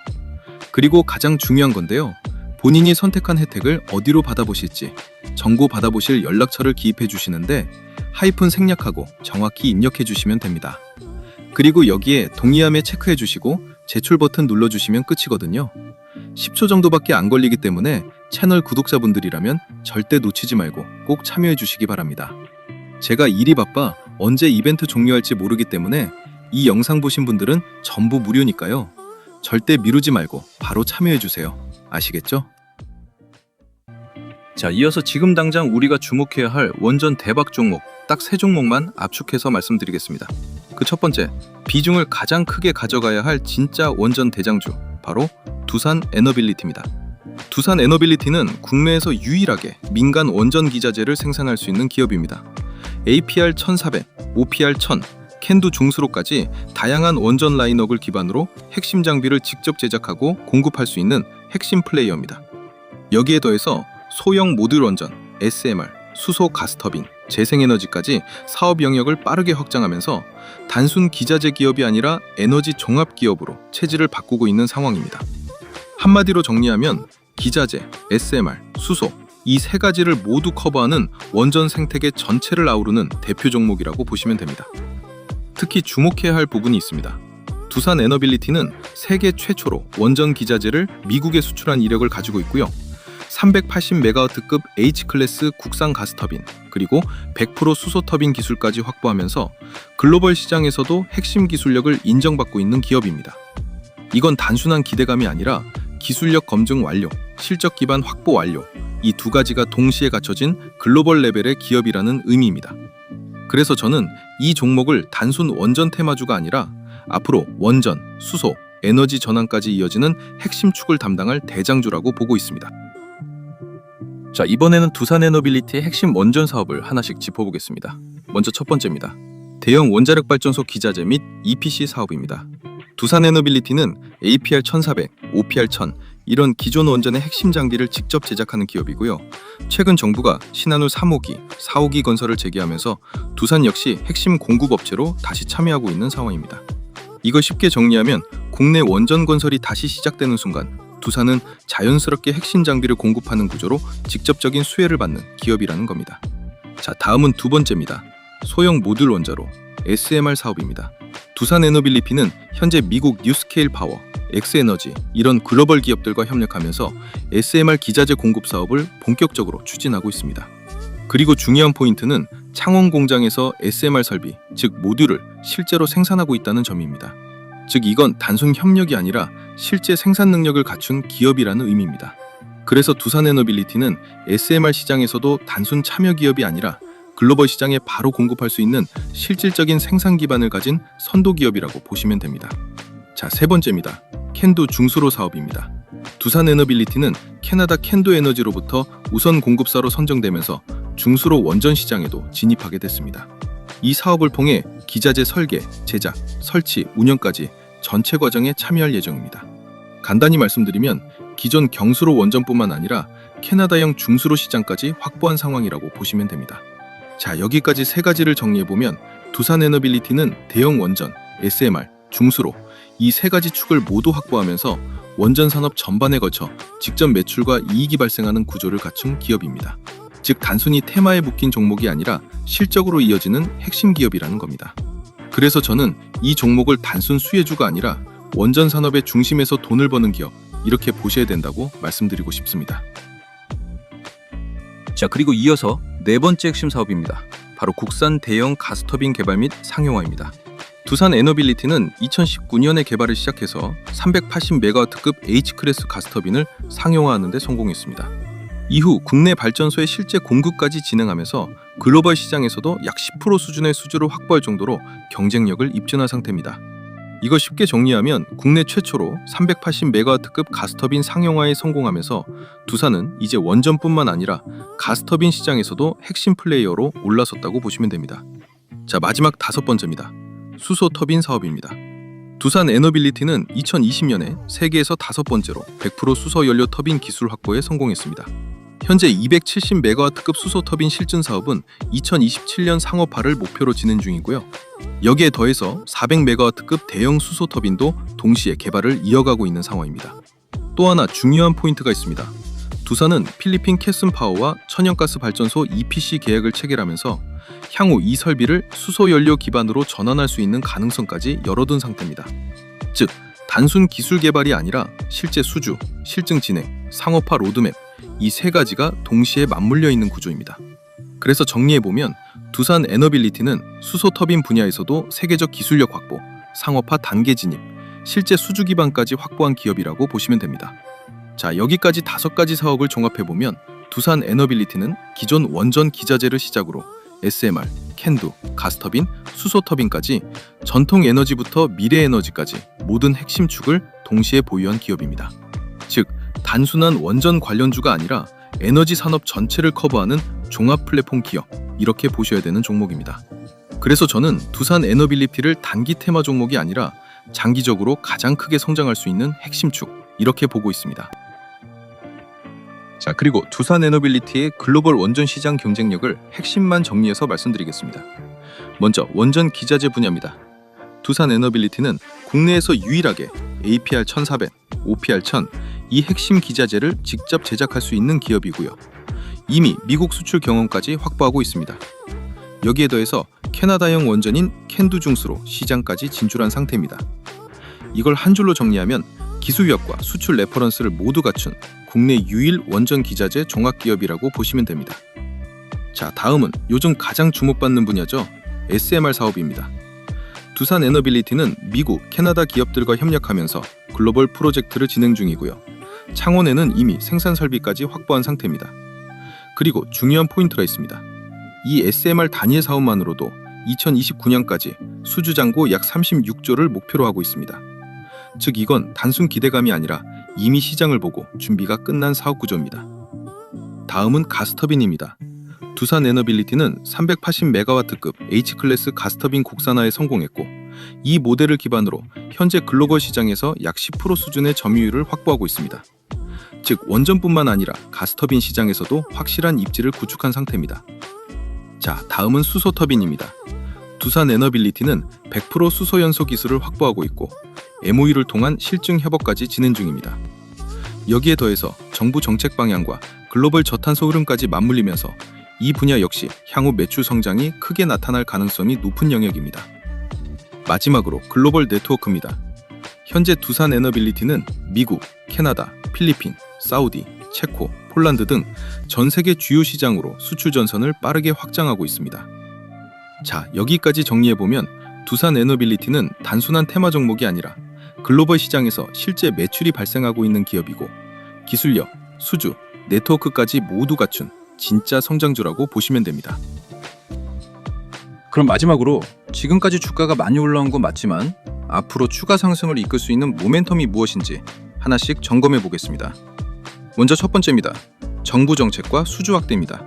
그리고 가장 중요한 건데요. 본인이 선택한 혜택을 어디로 받아보실지 정보 받아보실 연락처를 기입해 주시는데 하이픈 생략하고 정확히 입력해 주시면 됩니다. 그리고 여기에 동의함에 체크해 주시고 제출 버튼 눌러주시면 끝이거든요. 10초 정도밖에 안 걸리기 때문에 채널 구독자분들이라면 절대 놓치지 말고 꼭 참여해 주시기 바랍니다. 제가 일이 바빠 언제 이벤트 종료할지 모르기 때문에 이 영상 보신 분들은 전부 무료니까요. 절대 미루지 말고 바로 참여해 주세요. 아시겠죠? 자, 이어서 지금 당장 우리가 주목해야 할 완전 대박 종목 딱 3종목만 압축해서 말씀드리겠습니다. 그 첫 번째, 비중을 가장 크게 가져가야 할 진짜 원전 대장주, 바로 두산 에너빌리티입니다. 두산 에너빌리티는 국내에서 유일하게 민간 원전 기자재를 생산할 수 있는 기업입니다. APR 1400, OPR 1000, 캔두 중수로까지 다양한 원전 라인업을 기반으로 핵심 장비를 직접 제작하고 공급할 수 있는 핵심 플레이어입니다. 여기에 더해서 소형 모듈 원전, SMR, 수소 가스터빈, 재생에너지까지 사업 영역을 빠르게 확장하면서 단순 기자재 기업이 아니라 에너지 종합 기업으로 체질을 바꾸고 있는 상황입니다. 한마디로 정리하면 기자재, SMR, 수소 이 세 가지를 모두 커버하는 원전 생태계 전체를 아우르는 대표 종목이라고 보시면 됩니다. 특히 주목해야 할 부분이 있습니다. 두산 에너빌리티는 세계 최초로 원전 기자재를 미국에 수출한 이력을 가지고 있고요. 380메가와트급 H클래스 국산 가스터빈, 그리고 100% 수소터빈 기술까지 확보하면서 글로벌 시장에서도 핵심 기술력을 인정받고 있는 기업입니다. 이건 단순한 기대감이 아니라 기술력 검증 완료, 실적 기반 확보 완료, 이 두 가지가 동시에 갖춰진 글로벌 레벨의 기업이라는 의미입니다. 그래서 저는 이 종목을 단순 원전 테마주가 아니라 앞으로 원전, 수소, 에너지 전환까지 이어지는 핵심 축을 담당할 대장주라고 보고 있습니다. 자, 이번에는 두산 에너빌리티의 핵심 원전 사업을 하나씩 짚어보겠습니다. 먼저 첫 번째입니다. 대형 원자력 발전소 기자재 및 EPC 사업입니다. 두산 에너빌리티는 APR 1400, OPR 1000 이런 기존 원전의 핵심 장비를 직접 제작하는 기업이고요. 최근 정부가 신한울 3호기, 4호기 건설을 재개하면서 두산 역시 핵심 공급업체로 다시 참여하고 있는 상황입니다. 이거 쉽게 정리하면 국내 원전 건설이 다시 시작되는 순간 두산은 자연스럽게 핵심 장비를 공급하는 구조로 직접적인 수혜를 받는 기업이라는 겁니다. 자, 다음은 두 번째입니다. 소형 모듈 원자로 SMR 사업입니다. 두산 에너빌리티는 현재 미국 뉴스케일 파워, 엑스에너지 이런 글로벌 기업들과 협력하면서 SMR 기자재 공급 사업을 본격적으로 추진하고 있습니다. 그리고 중요한 포인트는 창원 공장에서 SMR 설비, 즉 모듈을 실제로 생산하고 있다는 점입니다. 즉 이건 단순 협력이 아니라 실제 생산 능력을 갖춘 기업이라는 의미입니다. 그래서 두산 에너빌리티는 SMR 시장에서도 단순 참여 기업이 아니라 글로벌 시장에 바로 공급할 수 있는 실질적인 생산 기반을 가진 선도 기업이라고 보시면 됩니다. 자, 세 번째입니다. 캔두 중수로 사업입니다. 두산 에너빌리티는 캐나다 캔두 에너지로부터 우선 공급사로 선정되면서 중수로 원전 시장에도 진입하게 됐습니다. 이 사업을 통해 기자재 설계, 제작, 설치, 운영까지 전체 과정에 참여할 예정입니다. 간단히 말씀드리면 기존 경수로 원전뿐만 아니라 캐나다형 중수로 시장까지 확보한 상황이라고 보시면 됩니다. 자, 여기까지 세 가지를 정리해보면 두산 에너빌리티는 대형 원전, SMR, 중수로 이 세 가지 축을 모두 확보하면서 원전 산업 전반에 걸쳐 직접 매출과 이익이 발생하는 구조를 갖춘 기업입니다. 즉 단순히 테마에 묶인 종목이 아니라 실적으로 이어지는 핵심 기업이라는 겁니다. 그래서 저는 이 종목을 단순 수혜주가 아니라 원전 산업의 중심에서 돈을 버는 기업, 이렇게 보셔야 된다고 말씀드리고 싶습니다. 자, 그리고 이어서 네 번째 핵심 사업입니다. 바로 국산 대형 가스터빈 개발 및 상용화입니다. 두산 에너빌리티는 2019년에 개발을 시작해서 380메가와트급 H클래스 가스터빈을 상용화하는 데 성공했습니다. 이후 국내 발전소의 실제 공급까지 진행하면서 글로벌 시장에서도 약 10% 수준의 수주를 확보할 정도로 경쟁력을 입증한 상태입니다. 이거 쉽게 정리하면 국내 최초로 380메가와트급 가스터빈 상용화에 성공하면서 두산은 이제 원전뿐만 아니라 가스터빈 시장에서도 핵심 플레이어로 올라섰다고 보시면 됩니다. 자, 마지막 다섯 번째입니다. 수소 터빈 사업입니다. 두산 에너빌리티는 2020년에 세계에서 다섯 번째로 100% 수소 연료 터빈 기술 확보에 성공했습니다. 현재 270메가와트급 수소 터빈 실증 사업은 2027년 상업화를 목표로 진행 중이고요. 여기에 더해서 400메가와트급 대형 수소 터빈도 동시에 개발을 이어가고 있는 상황입니다. 또 하나 중요한 포인트가 있습니다. 두산은 필리핀 캐슨 파워와 천연가스 발전소 EPC 계약을 체결하면서 향후 이 설비를 수소 연료 기반으로 전환할 수 있는 가능성까지 열어둔 상태입니다. 즉, 단순 기술 개발이 아니라 실제 수주, 실증 진행, 상업화 로드맵 이 세 가지가 동시에 맞물려 있는 구조입니다. 그래서 정리해보면 두산 에너빌리티는 수소 터빈 분야에서도 세계적 기술력 확보, 상업화 단계 진입, 실제 수주 기반까지 확보한 기업이라고 보시면 됩니다. 자, 여기까지 다섯 가지 사업을 종합해보면 두산 에너빌리티는 기존 원전 기자재를 시작으로 SMR, 캔두, 가스터빈, 수소터빈까지 전통 에너지부터 미래 에너지까지 모든 핵심 축을 동시에 보유한 기업입니다. 즉, 단순한 원전 관련주가 아니라 에너지 산업 전체를 커버하는 종합 플랫폼 기업, 이렇게 보셔야 되는 종목입니다. 그래서 저는 두산 에너빌리티를 단기 테마 종목이 아니라 장기적으로 가장 크게 성장할 수 있는 핵심 축, 이렇게 보고 있습니다. 자, 그리고 두산 에너빌리티의 글로벌 원전 시장 경쟁력을 핵심만 정리해서 말씀드리겠습니다. 먼저 원전 기자재 분야입니다. 두산 에너빌리티는 국내에서 유일하게 APR 1400, OPR 1000 이 핵심 기자재를 직접 제작할 수 있는 기업이고요. 이미 미국 수출 경험까지 확보하고 있습니다. 여기에 더해서 캐나다형 원전인 캔두중수로 시장까지 진출한 상태입니다. 이걸 한 줄로 정리하면 기술력과 수출 레퍼런스를 모두 갖춘 국내 유일 원전 기자재 종합기업이라고 보시면 됩니다. 자, 다음은 요즘 가장 주목받는 분야죠. SMR 사업입니다. 두산 에너빌리티는 미국, 캐나다 기업들과 협력하면서 글로벌 프로젝트를 진행 중이고요. 창원에는 이미 생산 설비까지 확보한 상태입니다. 그리고 중요한 포인트가 있습니다. 이 SMR 단일 사업만으로도 2029년까지 수주잔고 약 36조를 목표로 하고 있습니다. 즉 이건 단순 기대감이 아니라 이미 시장을 보고 준비가 끝난 사업 구조입니다. 다음은 가스터빈입니다. 두산 에너빌리티는 380메가와트급 H클래스 가스터빈 국산화에 성공했고 이 모델을 기반으로 현재 글로벌 시장에서 약 10% 수준의 점유율을 확보하고 있습니다. 즉 원전뿐만 아니라 가스터빈 시장에서도 확실한 입지를 구축한 상태입니다. 자, 다음은 수소터빈입니다. 두산 에너빌리티는 100% 수소 연소 기술을 확보하고 있고 MOU를 통한 실증 협업까지 진행 중입니다. 여기에 더해서 정부 정책 방향과 글로벌 저탄소 흐름까지 맞물리면서 이 분야 역시 향후 매출 성장이 크게 나타날 가능성이 높은 영역입니다. 마지막으로 글로벌 네트워크입니다. 현재 두산 에너빌리티는 미국, 캐나다, 필리핀, 사우디, 체코, 폴란드 등 전 세계 주요 시장으로 수출 전선을 빠르게 확장하고 있습니다. 자, 여기까지 정리해보면 두산 에너빌리티는 단순한 테마 종목이 아니라 글로벌 시장에서 실제 매출이 발생하고 있는 기업이고 기술력, 수주, 네트워크까지 모두 갖춘 진짜 성장주라고 보시면 됩니다. 그럼 마지막으로 지금까지 주가가 많이 올라온 건 맞지만 앞으로 추가 상승을 이끌 수 있는 모멘텀이 무엇인지 하나씩 점검해 보겠습니다. 먼저 첫 번째입니다. 정부 정책과 수주 확대입니다.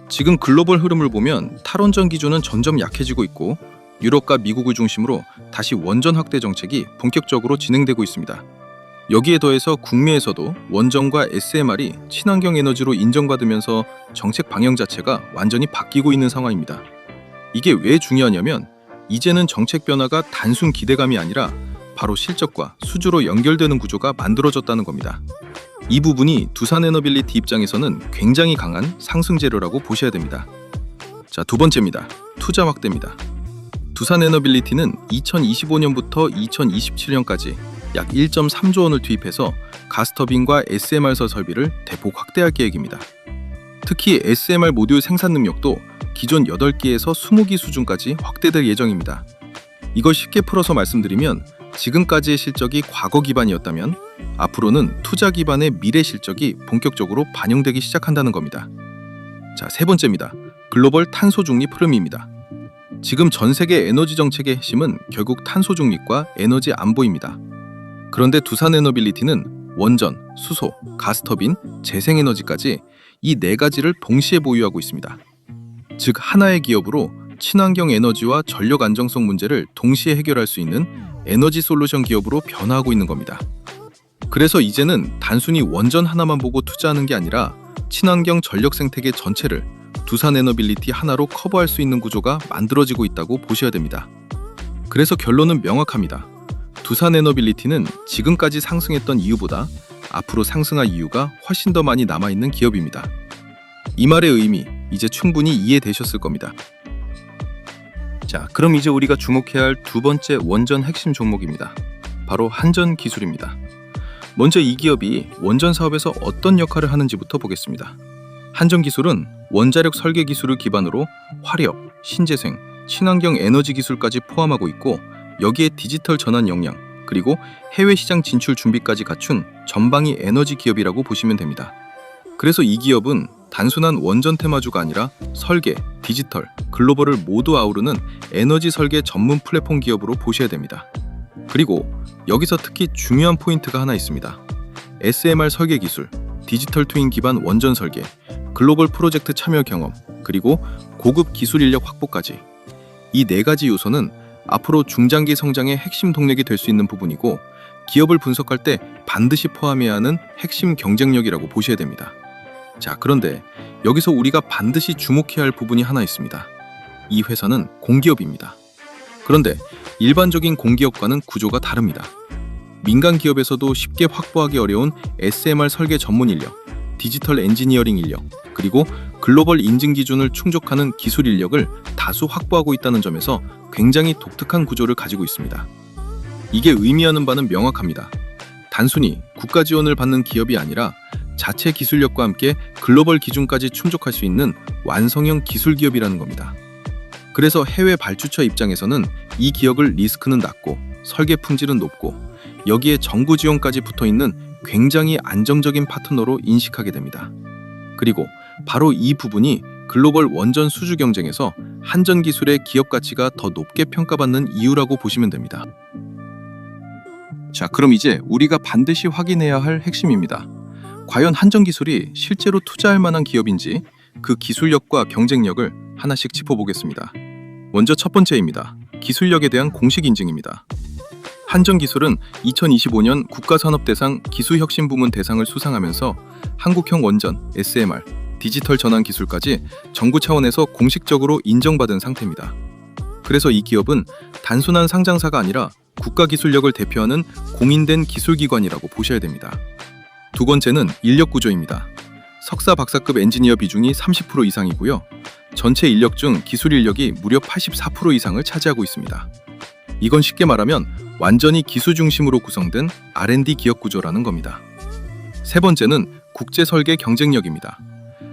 지금 글로벌 흐름을 보면 탈원전 기조는 점점 약해지고 있고 유럽과 미국을 중심으로 다시 원전 확대 정책이 본격적으로 진행되고 있습니다. 여기에 더해서 국내에서도 원전과 SMR이 친환경 에너지로 인정받으면서 정책 방향 자체가 완전히 바뀌고 있는 상황입니다. 이게 왜 중요하냐면 이제는 정책 변화가 단순 기대감이 아니라 바로 실적과 수주로 연결되는 구조가 만들어졌다는 겁니다. 이 부분이 두산 에너빌리티 입장에서는 굉장히 강한 상승 재료라고 보셔야 됩니다. 자, 두 번째입니다. 투자 확대입니다. 두산 에너빌리티는 2025년부터 2027년까지 약 1.3조 원을 투입해서 가스터빈과 SMR설 설비를 대폭 확대할 계획입니다. 특히 SMR 모듈 생산 능력도 기존 8기에서 20기 수준까지 확대될 예정입니다. 이걸 쉽게 풀어서 말씀드리면 지금까지의 실적이 과거 기반이었다면 앞으로는 투자 기반의 미래 실적이 본격적으로 반영되기 시작한다는 겁니다. 자, 세 번째입니다. 글로벌 탄소 중립 흐름입니다. 지금 전 세계 에너지 정책의 핵심은 결국 탄소 중립과 에너지 안보입니다. 그런데 두산 에너빌리티는 원전, 수소, 가스터빈, 재생에너지까지 이 네 가지를 동시에 보유하고 있습니다. 즉 하나의 기업으로 친환경 에너지와 전력 안정성 문제를 동시에 해결할 수 있는 에너지 솔루션 기업으로 변화하고 있는 겁니다. 그래서 이제는 단순히 원전 하나만 보고 투자하는 게 아니라 친환경 전력 생태계 전체를 두산 에너빌리티 하나로 커버할 수 있는 구조가 만들어지고 있다고 보셔야 됩니다. 그래서 결론은 명확합니다. 두산 에너빌리티는 지금까지 상승했던 이유보다 앞으로 상승할 이유가 훨씬 더 많이 남아있는 기업입니다. 이 말의 의미 이제 충분히 이해되셨을 겁니다. 자, 그럼 이제 우리가 주목해야 할 두 번째 원전 핵심 종목입니다. 바로 한전기술입니다. 먼저 이 기업이 원전 사업에서 어떤 역할을 하는지부터 보겠습니다. 한전기술은 원자력 설계 기술을 기반으로 화력, 신재생, 친환경 에너지 기술까지 포함하고 있고 여기에 디지털 전환 역량, 그리고 해외 시장 진출 준비까지 갖춘 전방위 에너지 기업이라고 보시면 됩니다. 그래서 이 기업은 단순한 원전 테마주가 아니라 설계, 디지털, 글로벌을 모두 아우르는 에너지 설계 전문 플랫폼 기업으로 보셔야 됩니다. 그리고 여기서 특히 중요한 포인트가 하나 있습니다. SMR 설계 기술, 디지털 트윈 기반 원전 설계, 글로벌 프로젝트 참여 경험, 그리고 고급 기술 인력 확보까지 이 네 가지 요소는 앞으로 중장기 성장의 핵심 동력이 될 수 있는 부분이고 기업을 분석할 때 반드시 포함해야 하는 핵심 경쟁력이라고 보셔야 됩니다. 자, 그런데 여기서 우리가 반드시 주목해야 할 부분이 하나 있습니다. 이 회사는 공기업입니다. 그런데 일반적인 공기업과는 구조가 다릅니다. 민간 기업에서도 쉽게 확보하기 어려운 SMR 설계 전문 인력, 디지털 엔지니어링 인력, 그리고 글로벌 인증 기준을 충족하는 기술 인력을 다수 확보하고 있다는 점에서 굉장히 독특한 구조를 가지고 있습니다. 이게 의미하는 바는 명확합니다. 단순히 국가 지원을 받는 기업이 아니라 자체 기술력과 함께 글로벌 기준까지 충족할 수 있는 완성형 기술 기업이라는 겁니다. 그래서 해외 발주처 입장에서는 이 기업을 리스크는 낮고 설계 품질은 높고 여기에 정부 지원까지 붙어있는 굉장히 안정적인 파트너로 인식하게 됩니다. 그리고 바로 이 부분이 글로벌 원전 수주 경쟁에서 한전 기술의 기업 가치가 더 높게 평가받는 이유라고 보시면 됩니다. 자, 그럼 이제 우리가 반드시 확인해야 할 핵심입니다. 과연 한전 기술이 실제로 투자할 만한 기업인지 그 기술력과 경쟁력을 하나씩 짚어보겠습니다. 먼저 첫 번째입니다. 기술력에 대한 공식 인증입니다. 한전기술은 2025년 국가산업대상 기술혁신부문 대상을 수상하면서 한국형 원전, SMR, 디지털 전환 기술까지 정부 차원에서 공식적으로 인정받은 상태입니다. 그래서 이 기업은 단순한 상장사가 아니라 국가 기술력을 대표하는 공인된 기술기관이라고 보셔야 됩니다. 두 번째는 인력 구조입니다. 석사 박사급 엔지니어 비중이 30% 이상이고요. 전체 인력 중 기술 인력이 무려 84% 이상을 차지하고 있습니다. 이건 쉽게 말하면 완전히 기술 중심으로 구성된 R&D 기업 구조라는 겁니다. 세 번째는 국제 설계 경쟁력입니다.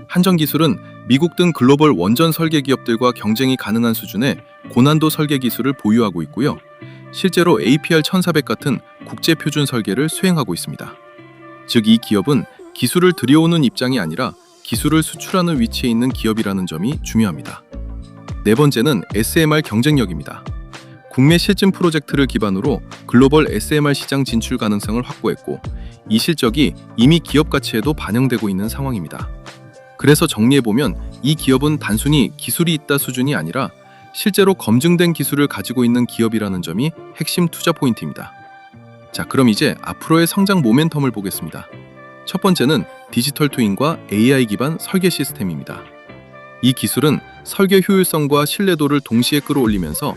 한전기술은 미국 등 글로벌 원전 설계 기업들과 경쟁이 가능한 수준의 고난도 설계 기술을 보유하고 있고요. 실제로 APR 1400 같은 국제 표준 설계를 수행하고 있습니다. 즉, 이 기업은 기술을 들여오는 입장이 아니라 기술을 수출하는 위치에 있는 기업이라는 점이 중요합니다. 네 번째는 SMR 경쟁력입니다. 국내 실증 프로젝트를 기반으로 글로벌 SMR 시장 진출 가능성을 확보했고 이 실적이 이미 기업 가치에도 반영되고 있는 상황입니다. 그래서 정리해보면 이 기업은 단순히 기술이 있다 수준이 아니라 실제로 검증된 기술을 가지고 있는 기업이라는 점이 핵심 투자 포인트입니다. 자, 그럼 이제 앞으로의 성장 모멘텀을 보겠습니다. 첫 번째는 디지털 트윈과 AI 기반 설계 시스템입니다. 이 기술은 설계 효율성과 신뢰도를 동시에 끌어올리면서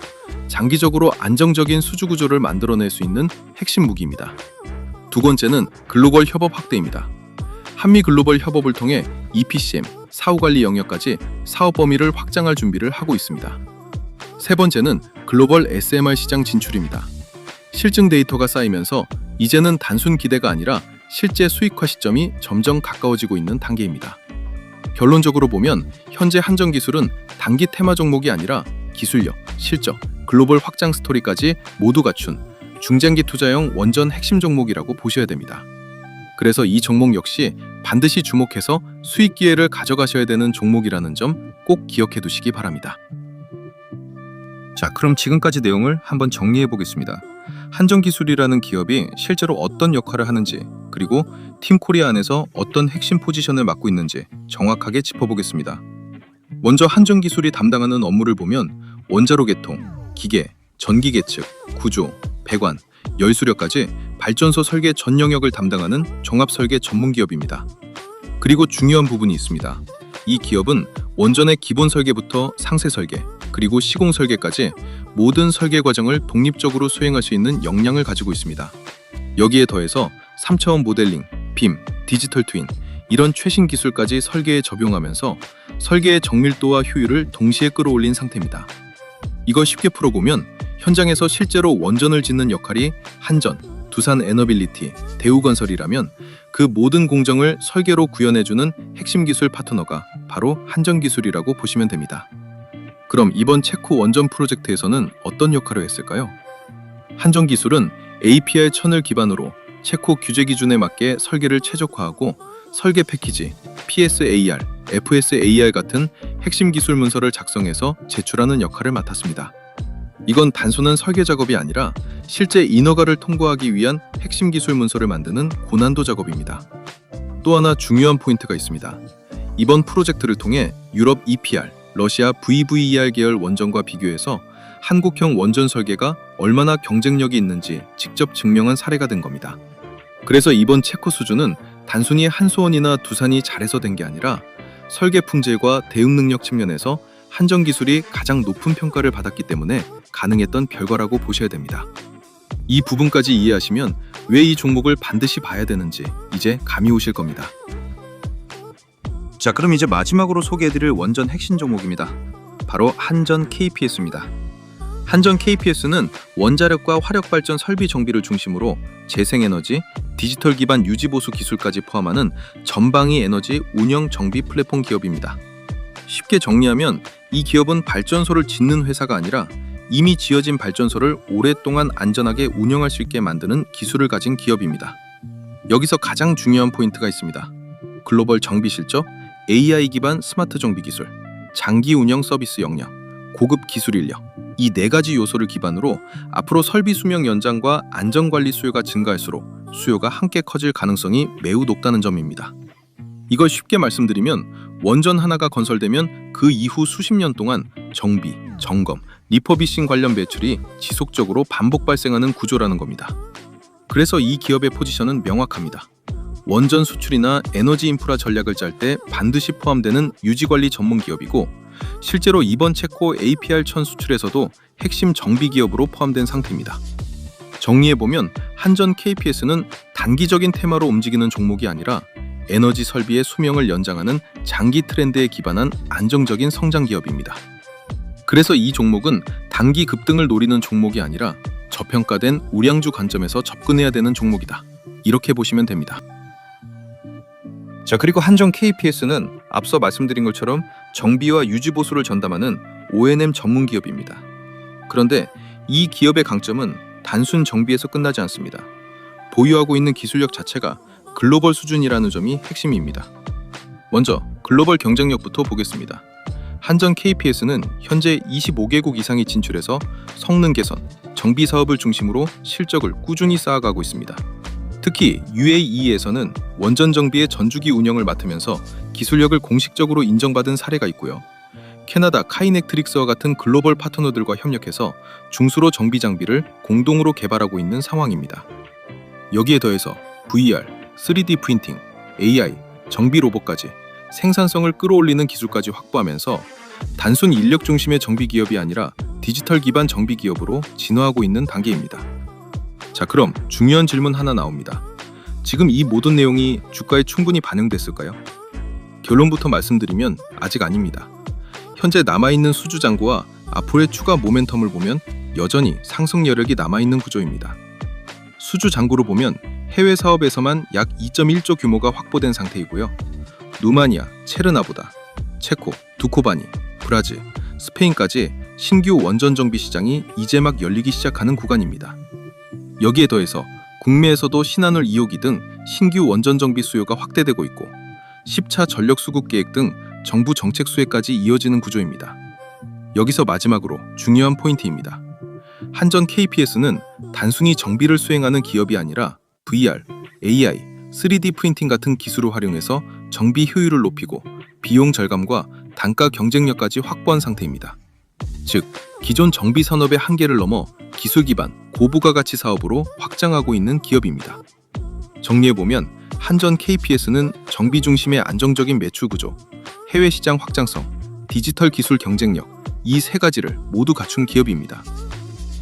장기적으로 안정적인 수주 구조를 만들어낼 수 있는 핵심 무기입니다. 두 번째는 글로벌 협업 확대입니다. 한미 글로벌 협업을 통해 EPCM, 사후관리 영역까지 사업 범위를 확장할 준비를 하고 있습니다. 세 번째는 글로벌 SMR 시장 진출입니다. 실증 데이터가 쌓이면서 이제는 단순 기대가 아니라 실제 수익화 시점이 점점 가까워지고 있는 단계입니다. 결론적으로 보면 현재 한전기술은 단기 테마 종목이 아니라 기술력, 실적, 글로벌 확장 스토리까지 모두 갖춘 중장기 투자형 원전 핵심 종목이라고 보셔야 됩니다. 그래서 이 종목 역시 반드시 주목해서 수익 기회를 가져가셔야 되는 종목이라는 점 꼭 기억해 두시기 바랍니다. 자, 그럼 지금까지 내용을 한번 정리해 보겠습니다. 한전기술이라는 기업이 실제로 어떤 역할을 하는지, 그리고 팀코리아 안에서 어떤 핵심 포지션을 맡고 있는지 정확하게 짚어보겠습니다. 먼저 한전기술이 담당하는 업무를 보면 원자로 개통, 기계, 전기 계측, 구조, 배관, 열수력까지 발전소 설계 전 영역을 담당하는 종합설계 전문기업입니다. 그리고 중요한 부분이 있습니다. 이 기업은 원전의 기본 설계부터 상세 설계, 그리고 시공 설계까지 모든 설계 과정을 독립적으로 수행할 수 있는 역량을 가지고 있습니다. 여기에 더해서 3차원 모델링, 빔, 디지털 트윈 이런 최신 기술까지 설계에 적용하면서 설계의 정밀도와 효율을 동시에 끌어올린 상태입니다. 이걸 쉽게 풀어보면 현장에서 실제로 원전을 짓는 역할이 한전, 두산 에너빌리티, 대우건설이라면 그 모든 공정을 설계로 구현해주는 핵심 기술 파트너가 바로 한전기술이라고 보시면 됩니다. 그럼 이번 체코 원전 프로젝트에서는 어떤 역할을 했을까요? 한전기술은 APR 1000을 기반으로 체코 규제 기준에 맞게 설계를 최적화하고 설계 패키지, PSAR, FSAR 같은 핵심 기술 문서를 작성해서 제출하는 역할을 맡았습니다. 이건 단순한 설계 작업이 아니라 실제 인허가를 통과하기 위한 핵심 기술 문서를 만드는 고난도 작업입니다. 또 하나 중요한 포인트가 있습니다. 이번 프로젝트를 통해 유럽 EPR, 러시아 VVER 계열 원전과 비교해서 한국형 원전 설계가 얼마나 경쟁력이 있는지 직접 증명한 사례가 된 겁니다. 그래서 이번 체코 수주는 단순히 한수원이나 두산이 잘해서 된 게 아니라 설계 품질과 대응 능력 측면에서 한전 기술이 가장 높은 평가를 받았기 때문에 가능했던 결과라고 보셔야 됩니다. 이 부분까지 이해하시면 왜 이 종목을 반드시 봐야 되는지 이제 감이 오실 겁니다. 자, 그럼 이제 마지막으로 소개해드릴 원전 핵심 종목입니다. 바로 한전 KPS입니다. 한전 KPS는 원자력과 화력발전 설비 정비를 중심으로 재생에너지, 디지털 기반 유지보수 기술까지 포함하는 전방위 에너지 운영 정비 플랫폼 기업입니다. 쉽게 정리하면 이 기업은 발전소를 짓는 회사가 아니라 이미 지어진 발전소를 오랫동안 안전하게 운영할 수 있게 만드는 기술을 가진 기업입니다. 여기서 가장 중요한 포인트가 있습니다. 글로벌 정비 실적, AI 기반 스마트 정비 기술, 장기 운영 서비스 역량, 고급 기술 인력, 이 네 가지 요소를 기반으로 앞으로 설비 수명 연장과 안전관리 수요가 증가할수록 수요가 함께 커질 가능성이 매우 높다는 점입니다. 이걸 쉽게 말씀드리면 원전 하나가 건설되면 그 이후 수십 년 동안 정비, 점검, 리퍼비싱 관련 매출이 지속적으로 반복 발생하는 구조라는 겁니다. 그래서 이 기업의 포지션은 명확합니다. 원전 수출이나 에너지 인프라 전략을 짤 때 반드시 포함되는 유지관리 전문 기업이고 실제로 이번 체코 APR1000 수출에서도 핵심 정비 기업으로 포함된 상태입니다. 정리해보면 한전 KPS는 단기적인 테마로 움직이는 종목이 아니라 에너지 설비의 수명을 연장하는 장기 트렌드에 기반한 안정적인 성장 기업입니다. 그래서 이 종목은 단기 급등을 노리는 종목이 아니라 저평가된 우량주 관점에서 접근해야 되는 종목이다. 이렇게 보시면 됩니다. 자, 그리고 한전 KPS는 앞서 말씀드린 것처럼 정비와 유지 보수를 전담하는 O&M 전문 기업입니다. 그런데 이 기업의 강점은 단순 정비에서 끝나지 않습니다. 보유하고 있는 기술력 자체가 글로벌 수준이라는 점이 핵심입니다. 먼저 글로벌 경쟁력부터 보겠습니다. 한전 KPS는 현재 25개국 이상이 진출해서 성능 개선, 정비 사업을 중심으로 실적을 꾸준히 쌓아가고 있습니다. 특히 UAE에서는 원전 정비의 전주기 운영을 맡으면서 기술력을 공식적으로 인정받은 사례가 있고요. 캐나다 카이넥트릭스와 같은 글로벌 파트너들과 협력해서 중수로 정비 장비를 공동으로 개발하고 있는 상황입니다. 여기에 더해서 VR, 3D 프린팅, AI, 정비 로봇까지 생산성을 끌어올리는 기술까지 확보하면서 단순 인력 중심의 정비 기업이 아니라 디지털 기반 정비 기업으로 진화하고 있는 단계입니다. 자, 그럼 중요한 질문 하나 나옵니다. 지금 이 모든 내용이 주가에 충분히 반영됐을까요? 결론부터 말씀드리면 아직 아닙니다. 현재 남아있는 수주 잔고와 앞으로의 추가 모멘텀을 보면 여전히 상승 여력이 남아있는 구조입니다. 수주 잔고로 보면 해외 사업에서만 약 2.1조 규모가 확보된 상태이고요. 루마니아, 체르나보다, 체코, 두코바니, 브라질, 스페인까지 신규 원전 정비 시장이 이제 막 열리기 시작하는 구간입니다. 여기에 더해서 국내에서도 신한울 2호기 등 신규 원전 정비 수요가 확대되고 있고 10차 전력 수급 계획 등 정부 정책 수혜까지 이어지는 구조입니다. 여기서 마지막으로 중요한 포인트입니다. 한전 KPS는 단순히 정비를 수행하는 기업이 아니라 VR, AI, 3D 프린팅 같은 기술을 활용해서 정비 효율을 높이고 비용 절감과 단가 경쟁력까지 확보한 상태입니다. 즉, 기존 정비 산업의 한계를 넘어 기술 기반 고부가 가치 사업으로 확장하고 있는 기업입니다. 정리해보면 한전 KPS는 정비 중심의 안정적인 매출 구조, 해외 시장 확장성, 디지털 기술 경쟁력, 이 세 가지를 모두 갖춘 기업입니다.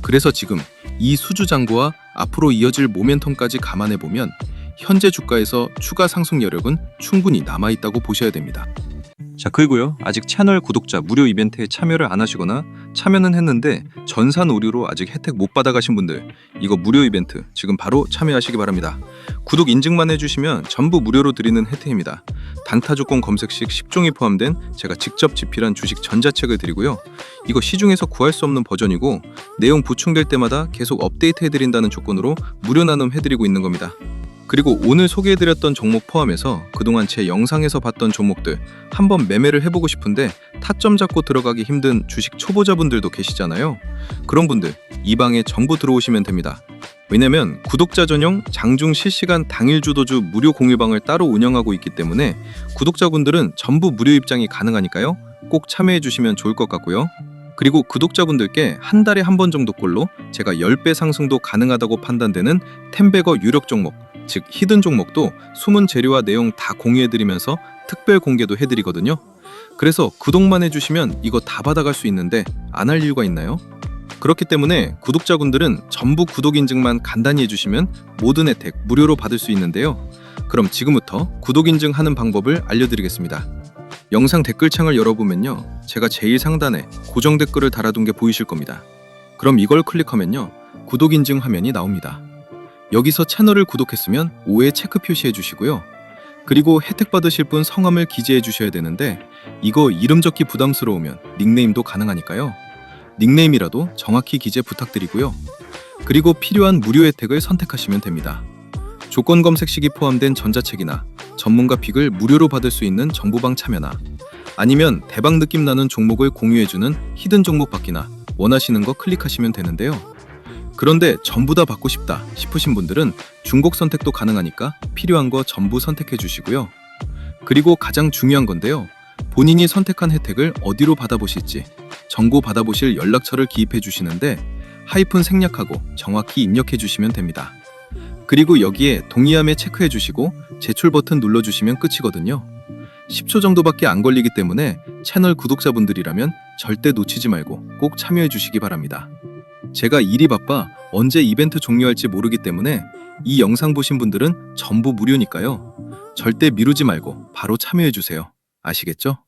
그래서 지금 이 수주 잔고와 앞으로 이어질 모멘텀까지 감안해보면 현재 주가에서 추가 상승 여력은 충분히 남아있다고 보셔야 됩니다. 자, 그리고요, 아직 채널 구독자 무료 이벤트에 참여를 안 하시거나 참여는 했는데 전산 오류로 아직 혜택 못 받아가신 분들, 이거 무료 이벤트 지금 바로 참여하시기 바랍니다. 구독 인증만 해주시면 전부 무료로 드리는 혜택입니다. 단타 조건 검색 시 10종이 포함된 제가 직접 집필한 주식 전자책을 드리고요. 이거 시중에서 구할 수 없는 버전이고 내용 보충될 때마다 계속 업데이트 해드린다는 조건으로 무료 나눔 해드리고 있는 겁니다. 그리고 오늘 소개해드렸던 종목 포함해서 그동안 제 영상에서 봤던 종목들 한번 매매를 해보고 싶은데 타점 잡고 들어가기 힘든 주식 초보자분들도 계시잖아요. 그런 분들 이 방에 전부 들어오시면 됩니다. 왜냐면 구독자 전용 장중 실시간 당일 주도주 무료 공유방을 따로 운영하고 있기 때문에 구독자분들은 전부 무료 입장이 가능하니까요. 꼭 참여해 주시면 좋을 것 같고요. 그리고 구독자분들께 한 달에 한 번 정도 꼴로 제가 10배 상승도 가능하다고 판단되는 템베거 유력 종목, 즉 히든 종목도 숨은 재료와 내용 다 공유해드리면서 특별 공개도 해드리거든요. 그래서 구독만 해주시면 이거 다 받아갈 수 있는데 안 할 이유가 있나요? 그렇기 때문에 구독자분들은 전부 구독 인증만 간단히 해주시면 모든 혜택 무료로 받을 수 있는데요. 그럼 지금부터 구독 인증하는 방법을 알려드리겠습니다. 영상 댓글창을 열어보면요, 제가 제일 상단에 고정 댓글을 달아둔 게 보이실 겁니다. 그럼 이걸 클릭하면요, 구독 인증 화면이 나옵니다. 여기서 채널을 구독했으면 5에 체크 표시해 주시고요. 그리고 혜택 받으실 분 성함을 기재해 주셔야 되는데 이거 이름 적기 부담스러우면 닉네임도 가능하니까요. 닉네임이라도 정확히 기재 부탁드리고요. 그리고 필요한 무료 혜택을 선택하시면 됩니다. 조건 검색 시기 포함된 전자책이나 전문가 픽을 무료로 받을 수 있는 정보방 참여나 아니면 대박 느낌 나는 종목을 공유해주는 히든 종목 받기나 원하시는 거 클릭하시면 되는데요. 그런데 전부 다 받고 싶다 싶으신 분들은 중복 선택도 가능하니까 필요한 거 전부 선택해 주시고요. 그리고 가장 중요한 건데요. 본인이 선택한 혜택을 어디로 받아보실지 정보 받아보실 연락처를 기입해 주시는데 하이픈 생략하고 정확히 입력해 주시면 됩니다. 그리고 여기에 동의함에 체크해 주시고 제출 버튼 눌러주시면 끝이거든요. 10초 정도밖에 안 걸리기 때문에 채널 구독자분들이라면 절대 놓치지 말고 꼭 참여해 주시기 바랍니다. 제가 일이 바빠 언제 이벤트 종료할지 모르기 때문에 이 영상 보신 분들은 전부 무료니까요. 절대 미루지 말고 바로 참여해 주세요. 아시겠죠?